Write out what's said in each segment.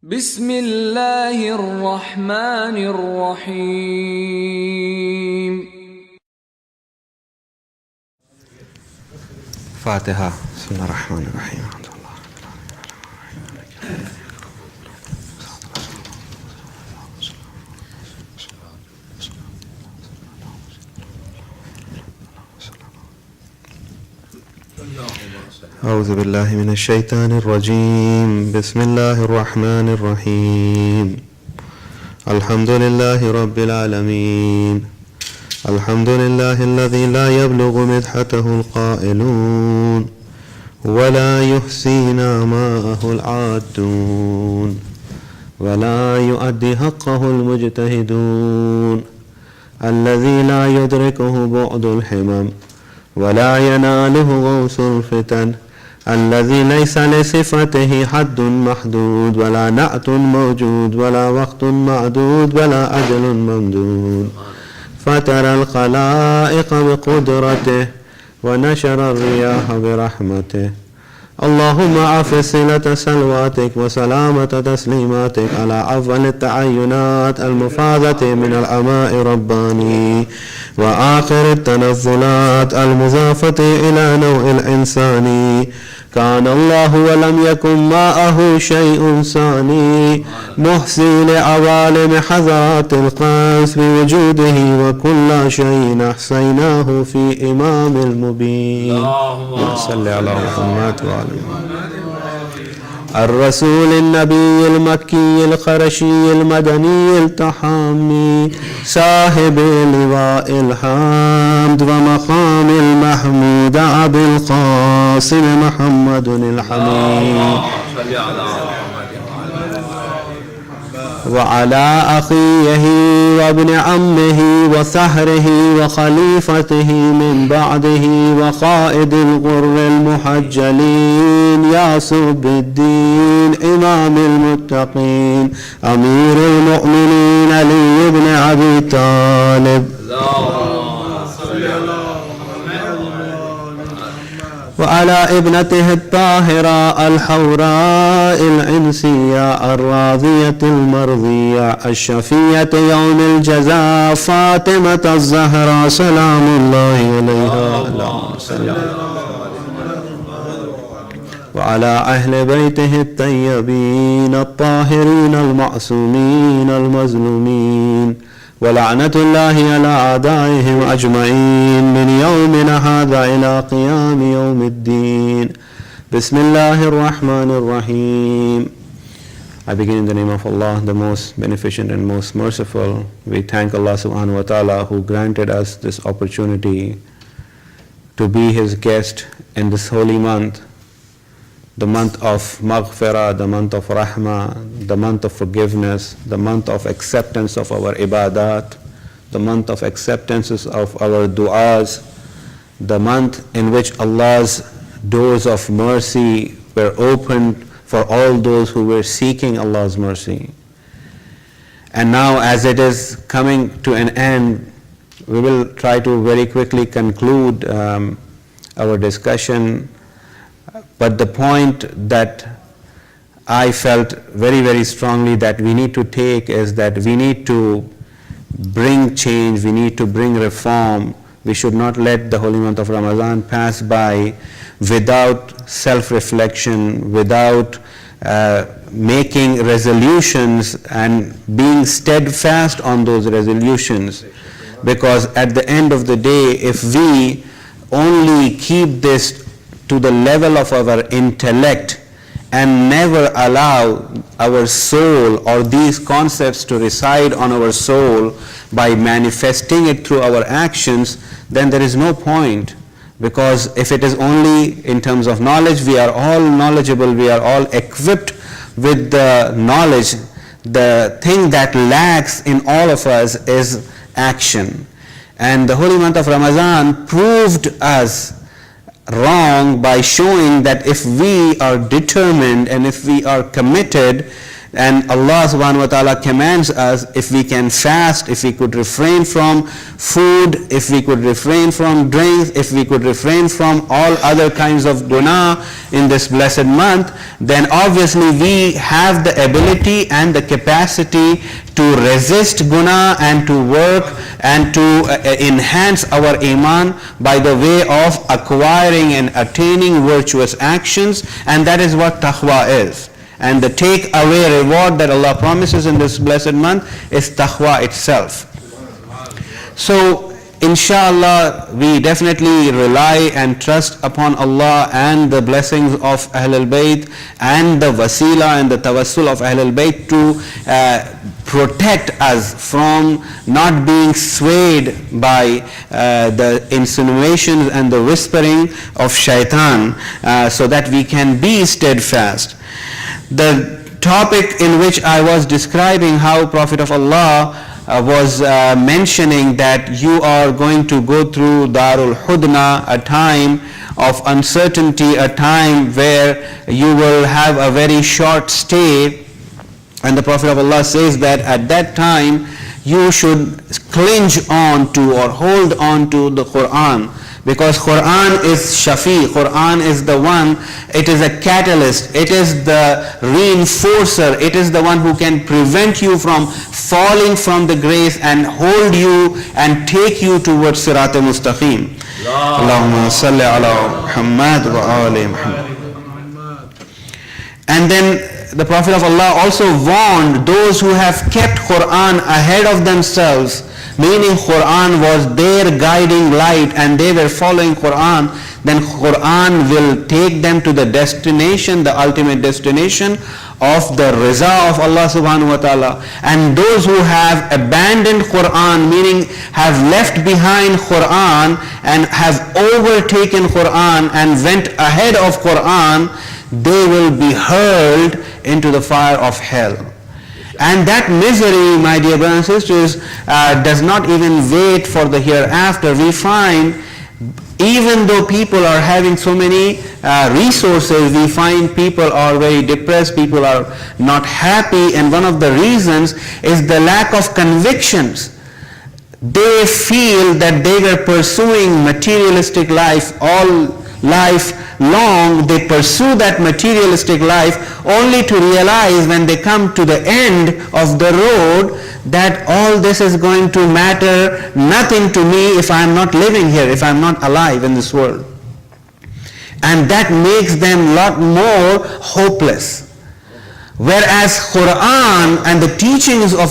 بسم الله الرحمن الرحيم. فاتحة. بسم الله الرحمن الرحيم. أعوذ بالله من الشيطان الرجيم. بسم الله الرحمن الرحيم. الحمد لله رب العالمين. الحمد لله الذي لا يبلغ مدحته القائلون ولا يحصي نعماءه العادون ولا يؤدي حقه المجتهدون الذي لا يدركه بعد الحمم ولا يناله غوث الفتن الذي ليس لصفته حد محدود ولا نعت موجود ولا وقت معدود ولا أجل ممدود فترى الخلائق بقدرته ونشر الرياح برحمته. اللهم عف صلة سلواتك وسلامة تسليماتك على أفضل التعينات المفاضة من العماء رباني وآخر التنزلات المضافة إلى نوع الإنسان. كان الله ولم يكن معه شيء ثاني محصي لعوالم حضرات القدس بوجوده وكل شيء أحصيناه في إمام المبين. اللهم صل على محمد وعلى الرسول النبي المكي القرشي المدني التحامي صاحب لواء الحمد ومقام المحمود أبي القاسم محمد الحميد وعلى أخيه وابن عمه وثهره وخليفته من بعده وقائد الغر المحجلين ياسب الدين إمام المتقين أمير المؤمنين علي بن أبي طالب وعلى ابنته الطاهرة الحوراء العنسية الراضية المرضية الشفية يوم الجزاء فاطمة الزهراء سلام الله عليها. اللهم صل وعلى أهل بيته الطيبين الطاهرين المعصومين المظلومين ولعنة الله على أعدائهم أجمعين من يومنا هذا إلى قيام يوم الدين. بسم الله الرحمن الرحيم. I begin in the name of Allah, the most beneficent and most merciful. We thank Allah subhanahu wa ta'ala who granted us this opportunity to be His guest in this holy month, the month of maghfirah, the month of rahmah, the month of forgiveness, the month of acceptance of our ibadat, the month of acceptances of our du'as, the month in which Allah's doors of mercy were opened for all those who were seeking Allah's mercy. And now as it is coming to an end, we will try to very quickly conclude our discussion. But the point that I felt very, very strongly that we need to take is that we need to bring change, we need to bring reform. We should not let the holy month of Ramadan pass by without self-reflection, without making resolutions and being steadfast on those resolutions. Because at the end of the day, if we only keep this to the level of our intellect and never allow our soul or these concepts to reside on our soul by manifesting it through our actions, then there is no point. Because if it is only in terms of knowledge, we are all knowledgeable, we are all equipped with the knowledge. The thing that lacks in all of us is action. And the holy month of Ramadan proved us wrong by showing that if we are determined and if we are committed And Allah subhanahu wa ta'ala commands us, if we can fast, if we could refrain from food, if we could refrain from drinks, if we could refrain from all other kinds of guna in this blessed month, then obviously we have the ability and the capacity to resist guna and to work and to enhance our iman by the way of acquiring and attaining virtuous actions, and that is what taqwa is. And the take away reward that Allah promises in this blessed month is taqwa itself. So inshallah, we definitely rely and trust upon Allah and the blessings of Ahlul Bayt and the wasila and the tawassul of Ahlul Bayt to protect us from not being swayed by the insinuations and the whispering of shaitan, so that we can be steadfast. The topic in which I was describing how Prophet of Allah was mentioning that you are going to go through Darul Hudna, a time of uncertainty, a time where you will have a very short stay, and the Prophet of Allah says that at that time you should cling on to or hold on to the Quran, because Quran is Shafi, Quran is the one, it is a catalyst, it is the reinforcer, it is the one who can prevent you from falling from the grace and hold you and take you towards Sirat al-Mustaqim. Allahumma salli ala Muhammad wa ali Muhammad. And then the Prophet of Allah also warned those who have kept Quran ahead of themselves, meaning Quran was their guiding light and they were following Quran, then Quran will take them to the destination, the ultimate destination of the Riza of Allah subhanahu wa ta'ala. And those who have abandoned Quran, meaning have left behind Quran and have overtaken Quran and went ahead of Quran, they will be hurled into the fire of hell. And that misery, my dear brothers and sisters, does not even wait for the hereafter. We find, even though people are having so many resources, we find people are very depressed, people are not happy, and one of the reasons is the lack of convictions. They feel that they were pursuing materialistic life all life long. They pursue that materialistic life only to realize when they come to the end of the road that all this is going to matter nothing to me if I am not living here, if I am not alive in this world. And that makes them a lot more hopeless. Whereas Quran and the teachings of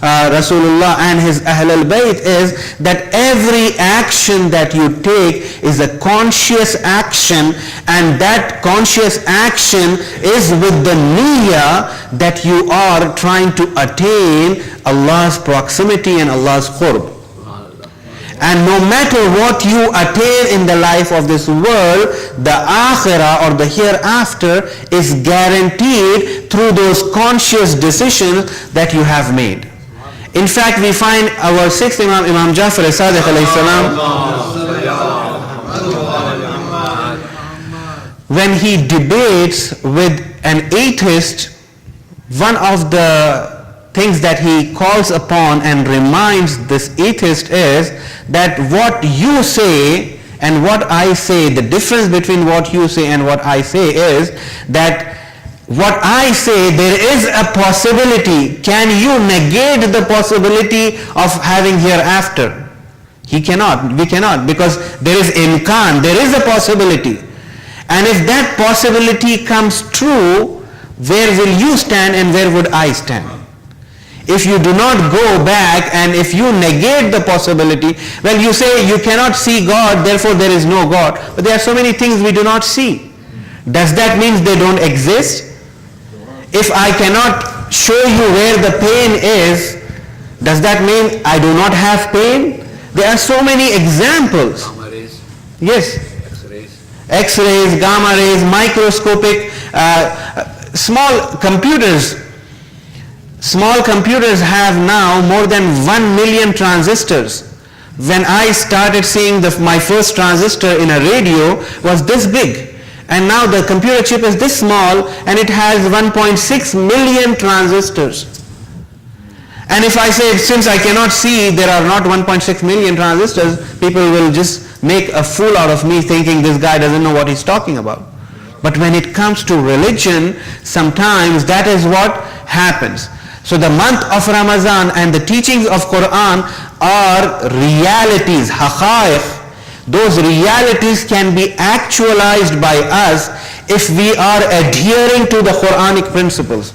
Rasulullah and his Ahlul Bayt is that every action that you take is a conscious action, and that conscious action is with the niyyah that you are trying to attain Allah's proximity and Allah's qurb. And no matter what you attain in the life of this world, the akhirah or the hereafter is guaranteed through those conscious decisions that you have made. In fact, we find our sixth Imam, Imam Jafar as-Sadiq alayhi salam, when he debates with an atheist, one of the things that he calls upon and reminds this atheist is that what you say and what I say, the difference between what you say and what I say is that what I say, there is a possibility. Can you negate the possibility of having hereafter? He cannot, we cannot, because there is imkan, there is a possibility. And if that possibility comes true, where will you stand and where would I stand? If you do not go back and if you negate the possibility, well, you say you cannot see God, therefore there is no God. But there are so many things we do not see. Does that mean they don't exist? If I cannot show you where the pain is, does that mean I do not have pain? There are so many examples. Gamma rays. Yes. X-rays. X-rays, gamma rays, microscopic, small computers. Small computers have now more than 1 million transistors. When I started seeing my first transistor in a radio was this big. And now the computer chip is this small and it has 1.6 million transistors. And if I say, since I cannot see, there are not 1.6 million transistors, people will just make a fool out of me thinking this guy doesn't know what he's talking about. But when it comes to religion, sometimes that is what happens. So the month of Ramadan and the teachings of Quran are realities, haqa'iq. Those realities can be actualized by us if we are adhering to the Quranic principles.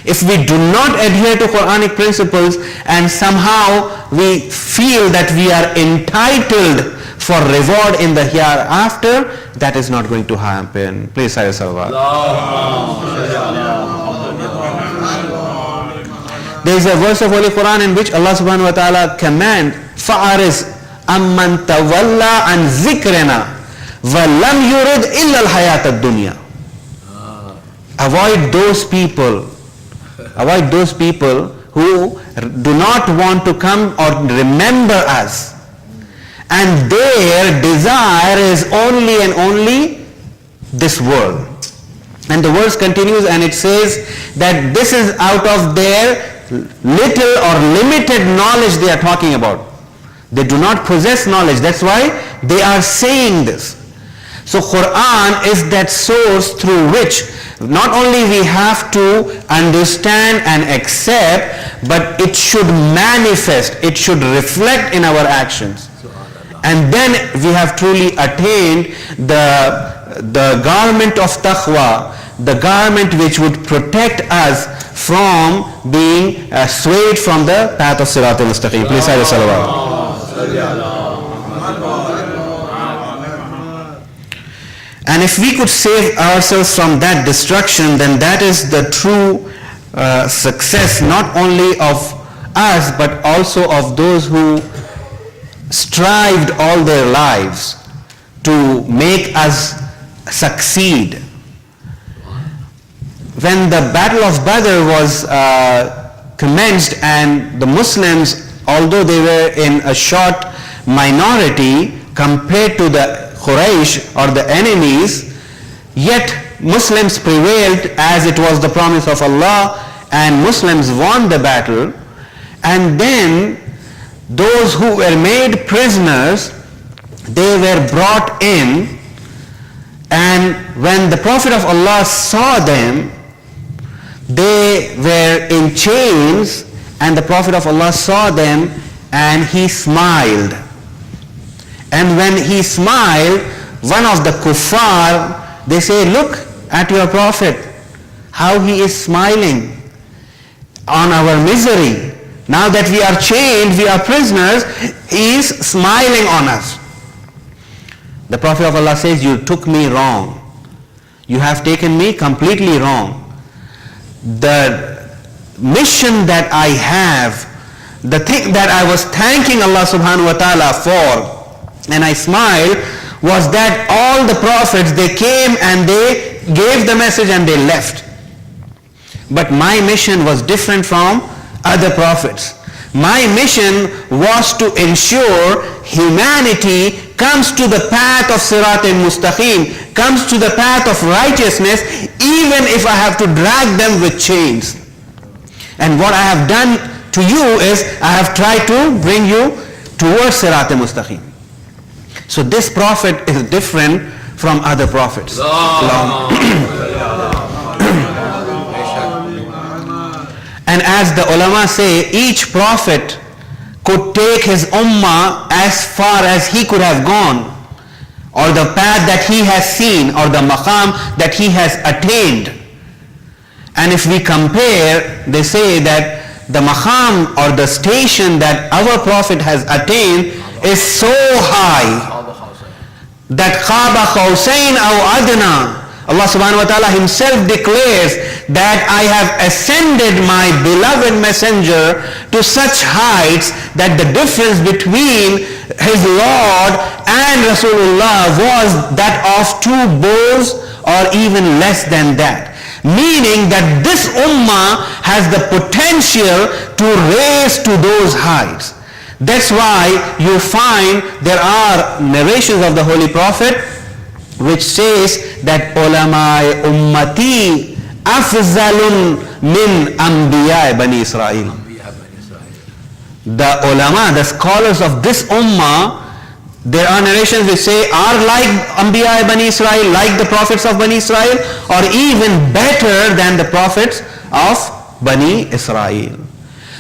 If we do not adhere to Quranic principles and somehow we feel that we are entitled for reward in the hereafter, that is not going to happen. Please say salawat. There is a verse of Holy Quran in which Allah subhanahu wa ta'ala command, فَأَرِزْ أَمَّنْ تَوَلَّى عَنْ ذِكْرِنَا وَلَمْ يُرِدْ إِلَّا الْحَيَاةَ الدُّنْيَا. Avoid those people who do not want to come or remember us, and their desire is only and only this world. And the verse continues and it says that this is out of their little or limited knowledge they are talking about. They do not possess knowledge. That's why they are saying this. So Quran is that source through which not only we have to understand and accept, but it should manifest, it should reflect in our actions. And then we have truly attained the garment of taqwa, the garment which would protect us from being swayed from the path of Sirat al-Mustaqim. Please say the salawat. And if we could save ourselves from that destruction, then that is the true success not only of us but also of those who strived all their lives to make us succeed. When the Battle of Badr was commenced and the Muslims, although they were in a short minority compared to the Quraysh or the enemies, yet Muslims prevailed as it was the promise of Allah, and Muslims won the battle. And then those who were made prisoners, they were brought in, and when the Prophet of Allah saw them, they were in chains, and the Prophet of Allah saw them and he smiled. And when he smiled, one of the kuffar, they say, look at your Prophet, how he is smiling on our misery. Now that we are chained, we are prisoners, he is smiling on us. The Prophet of Allah says, you took me wrong. You have taken me completely wrong. The mission that I have, the thing that I was thanking Allah subhanahu wa ta'ala for, and I smiled, was that all the prophets, they came and they gave the message and they left. But my mission was different from other prophets. My mission was to ensure humanity comes to the path of Sirat al-Mustaqim, comes to the path of righteousness, even if I have to drag them with chains. And what I have done to you is I have tried to bring you towards Sirat al-Mustaqim. So this prophet is different from other prophets. And as the ulama say, each prophet could take his ummah as far as he could have gone, or the path that he has seen, or the maqam that he has attained. And if we compare, they say that the maqam or the station that our prophet has attained is so high that qaba khawsain aw adna. Allah subhanahu wa ta'ala himself declares that I have ascended my beloved messenger to such heights that the difference between his Lord and Rasulullah was that of 2 bows or even less than that. Meaning that this ummah has the potential to raise to those heights. That's why you find there are narrations of the Holy Prophet which says that ulama ummati afzalun min anbiya bani Israel. The ulama, the scholars of this ummah, there are narrations which say are like Anbiya Bani Israel, like the prophets of Bani Israel, or even better than the prophets of Bani Israel.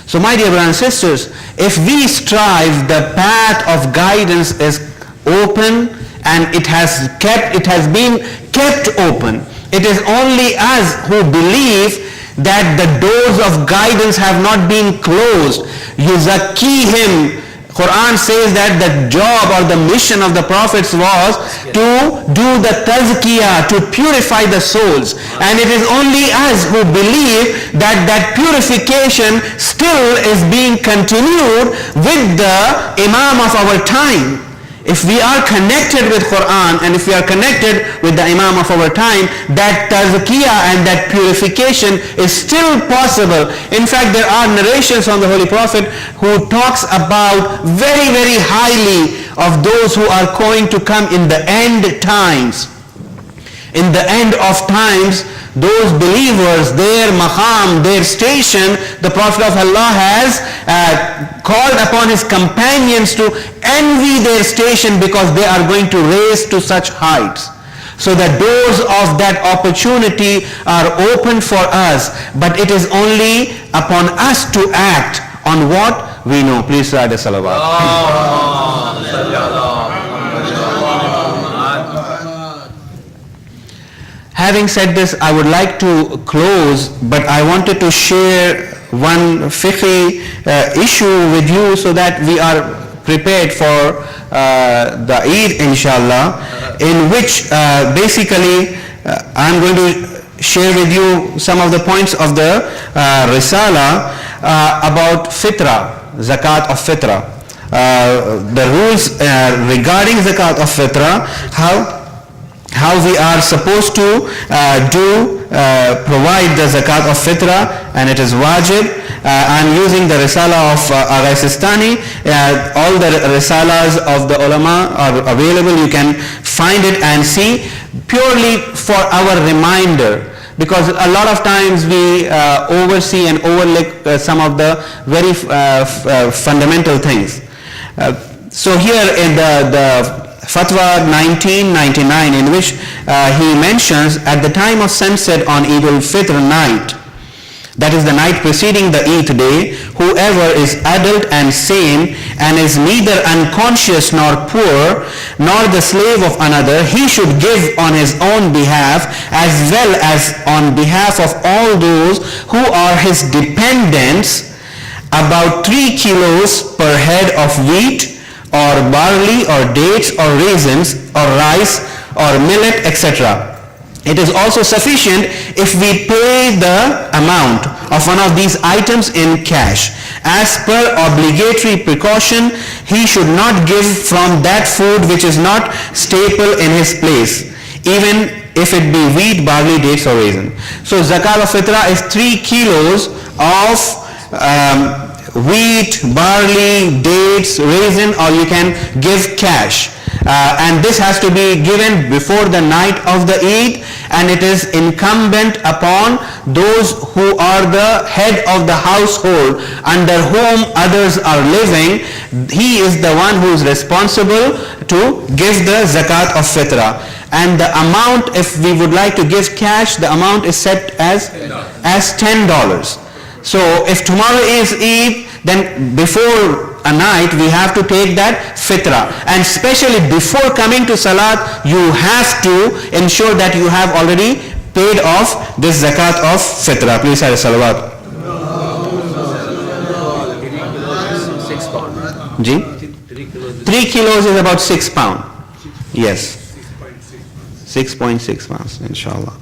So my dear brothers and sisters, if we strive, the path of guidance is open and it has been kept open. It is only us who believe that the doors of guidance have not been closed. Yuzakihim. Quran says that the job or the mission of the prophets was to do the tazkiyah, to purify the souls. And it is only us who believe that that purification still is being continued with the Imam of our time. If we are connected with Quran and if we are connected with the Imam of our time, that tazkiyah and that purification is still possible. In fact, there are narrations from the Holy Prophet who talks about very, very highly of those who are going to come in the end times. In the end of times, those believers, their maqam, their station, the Prophet of Allah has called upon his companions to envy their station because they are going to raise to such heights. So the doors of that opportunity are open for us, but it is only upon us to act on what we know. Please say the salawat. Having said this, I would like to close, but I wanted to share one fiqhi issue with you so that we are prepared for the Eid, inshallah, in which basically I'm going to share with you some of the points of the Risala about Fitra, Zakat of Fitra. The rules regarding Zakat of Fitra, how we are supposed to provide the Zakat of Fitra, and it is wajib. I'm using the Risala of Agha Sistani. All the Risalas of the ulama are available. You can find it and see, purely for our reminder, because a lot of times we oversee and overlook some of the very fundamental things. So here in the Fatwa 1999, in which he mentions at the time of sunset on Eid al-Fitr night, that is the night preceding the Eid day, whoever is adult and sane and is neither unconscious nor poor nor the slave of another, he should give on his own behalf as well as on behalf of all those who are his dependents about 3 kilos per head of wheat or barley or dates or raisins or rice or millet, etc. It is also sufficient if we pay the amount of one of these items in cash. As per obligatory precaution, he should not give from that food which is not staple in his place, even if it be wheat, barley, dates or raisin. So Zakat of Fitra is 3 kilos of wheat, barley, dates, raisin, or you can give cash. And this has to be given before the night of the Eid, and it is incumbent upon those who are the head of the household under whom others are living. He is the one who is responsible to give the Zakat of Fitra. And the amount, if we would like to give cash, the amount is set as $10. So if tomorrow is Eid, then before a night we have to take that fitra, and especially before coming to salat you have to ensure that you have already paid off this zakat of fitra. Please say salawat. 6 pounds. Ji? 3 kilos is about 6 pounds. Yes. 6.6 pounds, inshallah.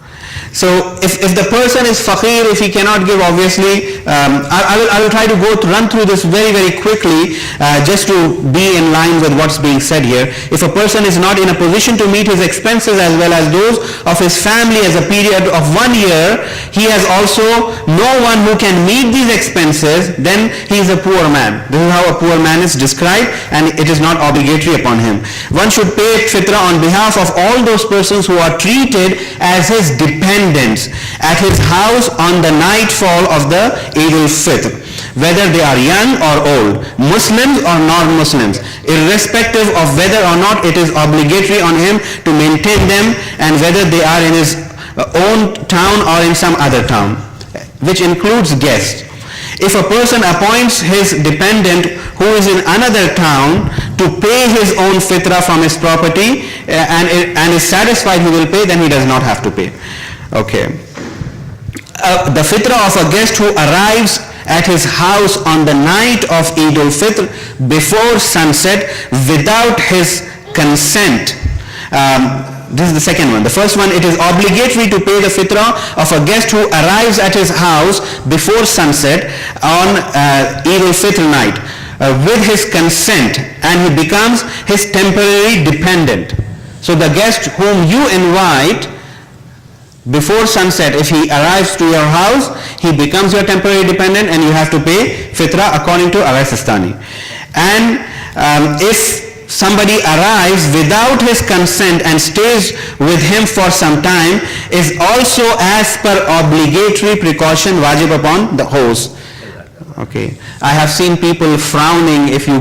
So if the person is faqir, if he cannot give, obviously I will try to run through this very quickly, just to be in line with what's being said here. If a person is not in a position to meet his expenses as well as those of his family as a period of 1 year, he has also no one who can meet these expenses, then he is a poor man. This is how a poor man is described, and it is not obligatory upon him. One should pay fitrah on behalf of all those persons who are treated as his dependents at his house on the nightfall of the Eid al-Fitr, whether they are young or old, Muslims or non-Muslims, irrespective of whether or not it is obligatory on him to maintain them, and whether they are in his own town or in some other town, which includes guests. If a person appoints his dependent who is in another town to pay his own fitrah from his property, and is satisfied he will pay, then he does not have to pay. Okay. The fitrah of a guest who arrives at his house on the night of Eid al-Fitr before sunset without his consent. This is the second one. The first one, it is obligatory to pay the fitrah of a guest who arrives at his house before sunset on Eid al-Fitr night with his consent, and he becomes his temporary dependent. So the guest whom you invite before sunset, if he arrives to your house, he becomes your temporary dependent, and you have to pay fitrah according to Agha Sistani. And if somebody arrives without his consent and stays with him for some time, is also as per obligatory precaution wajib upon the host. Okay. I have seen people frowning if you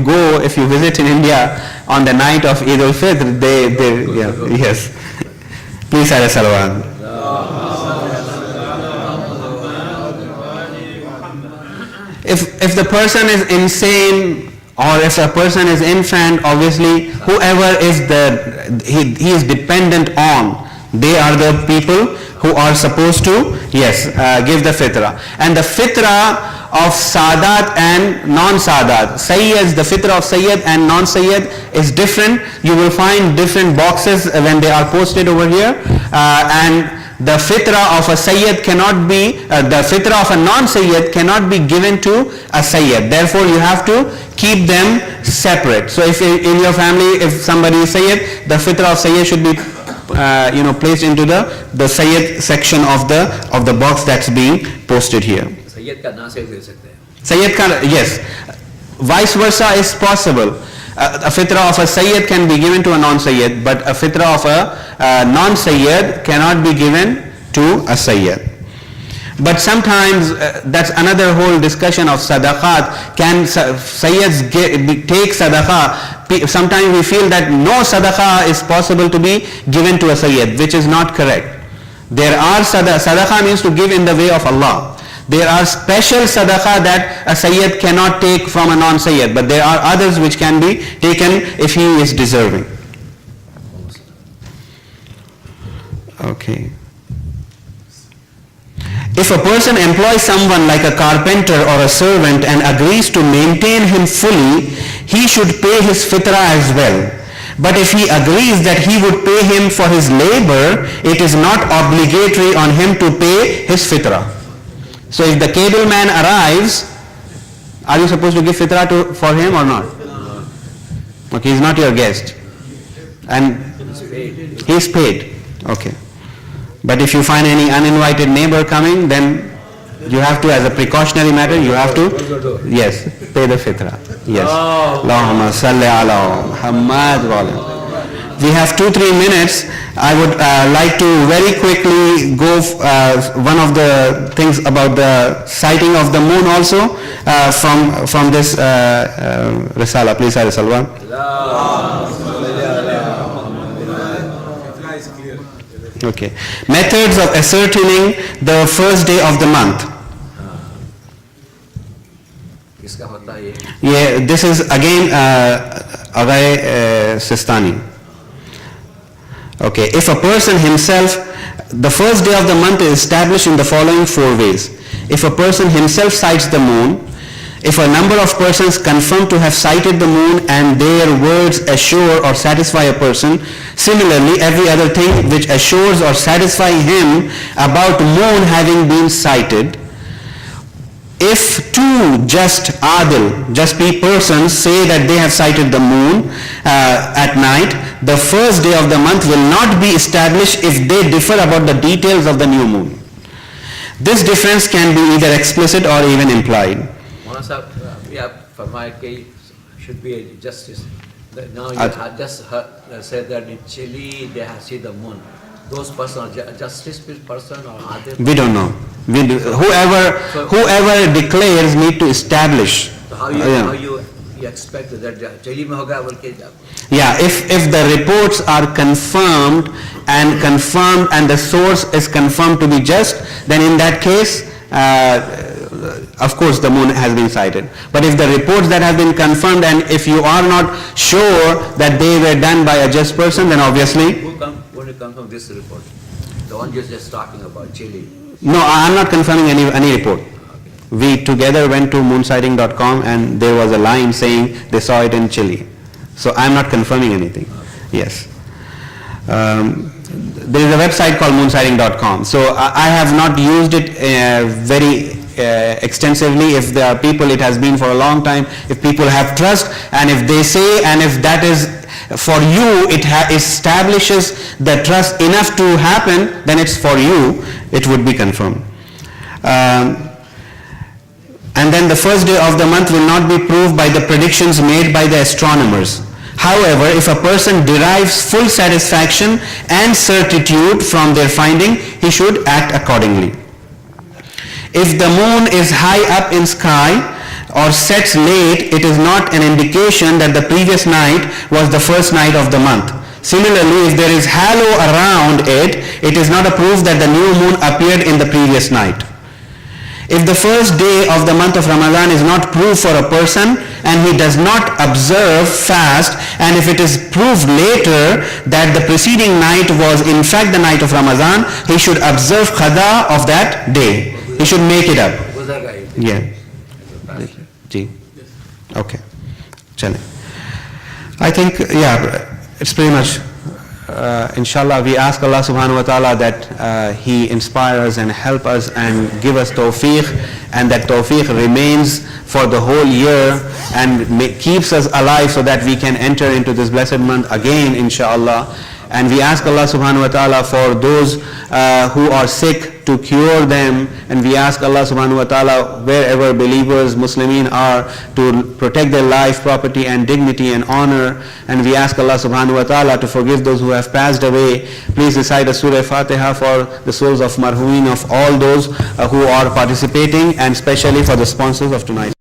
visit in India on the night of Eid al-Fitr, yes. Please say salawat. If the person is insane, or if a person is infant, obviously whoever is he is dependent on, they are the people who are supposed to, give the fitrah. And the fitrah of Sadat and non-Sadat, Sayyids, the fitrah of Sayyid and non-Sayyid is different. You will find different boxes when they are posted over here, and the fitrah of a Sayyid cannot be, the fitrah of a non-Sayyid cannot be given to a Sayyid. Therefore, you have to keep them separate. So if in your family, if somebody is Sayyid, the fitrah of Sayyid should be placed into the Sayyid section of the box that's being posted here. Sayyid ka non-Sayyid de sakte hain. Sayyid ka, yes. Vice versa is possible. A fitrah of a Sayyid can be given to a non-Sayyid, but a fitrah of a non-Sayyid cannot be given to a Sayyid. But sometimes that's another whole discussion of sadaqat. Can Sayyids take sadaqah? Sometimes we feel that no sadaqah is possible to be given to a Sayyid, which is not correct. There are sadaqah means to give in the way of Allah. There are special sadaqah that a Sayyid cannot take from a non-Sayyid, but there are others which can be taken if he is deserving. Okay. If a person employs someone like a carpenter or a servant and agrees to maintain him fully, he should pay his fitrah as well. But if he agrees that he would pay him for his labor, it is not obligatory on him to pay his fitrah. So if the cable man arrives, are you supposed to give fitrah for him or not? Okay, he's not your guest. And he's paid. Okay. But if you find any uninvited neighbor coming, then you have to, as a precautionary matter, you have to, yes, pay the fitrah. Yes. Allahumma salli ala Muhammad wa ala. We have 2-3 minutes. I would like to very quickly go one of the things about the sighting of the moon also from this Risala. Please, Salwan. Okay. Methods of ascertaining the first day of the month. Yeah, this is again Agha Sistani. Okay, if a person himself, the first day of the month is established in the following 4 ways. If a person himself sights the moon, if a number of persons confirm to have sighted the moon and their words assure or satisfy a person, similarly every other thing which assures or satisfies him about moon having been sighted. if two just persons say that they have sighted the moon at night, the first day of the month will not be established if they differ about the details of the new moon. This difference can be either explicit or even implied. For my case, should be a justice. Now you have just said that in Chile they have seen the moon. Those persons are justice person or are they? We don't know. Whoever declares need to establish. So how you expect that Chile mein hoga bol ke? Yeah, if the reports are confirmed and the source is confirmed to be just, then in that case, of course the moon has been sighted. But if the reports that have been confirmed and if you are not sure that they were done by a just person, then obviously... Who will confirm this report? The one you're just talking about, Chile? No, I am not confirming any report. Okay. We together went to moonsighting.com and there was a line saying they saw it in Chile. So I am not confirming anything. Okay. Yes. There is a website called moonsighting.com. So I have not used it very extensively. If there are people, it has been for a long time. If people have trust and if they say, and if that is for you, it establishes the trust enough to happen, then it's for you, it would be confirmed. And then the first day of the month will not be proved by the predictions made by the astronomers. However, if a person derives full satisfaction and certitude from their finding, he should act accordingly. If the moon is high up in sky or sets late, it is not an indication that the previous night was the first night of the month. Similarly, if there is halo around it, it is not a proof that the new moon appeared in the previous night. If the first day of the month of Ramadan is not proof for a person and he does not observe fast, and if it is proved later that the preceding night was in fact the night of Ramadan, he should observe qada of that day. He should make it up. Yeah. Okay. Chale. I think, yeah, it's pretty much, inshallah, we ask Allah subhanahu wa ta'ala that He inspires and help us and give us tawfiq, and that tawfiq remains for the whole year and keeps us alive so that we can enter into this blessed month again, inshallah. And we ask Allah subhanahu wa ta'ala for those who are sick to cure them, and we ask Allah subhanahu wa ta'ala wherever believers, Muslimin are, to protect their life, property and dignity and honor, and we ask Allah subhanahu wa ta'ala to forgive those who have passed away. Please recite a Surah Fatiha for the souls of marhumin, of all those who are participating, and especially for the sponsors of tonight.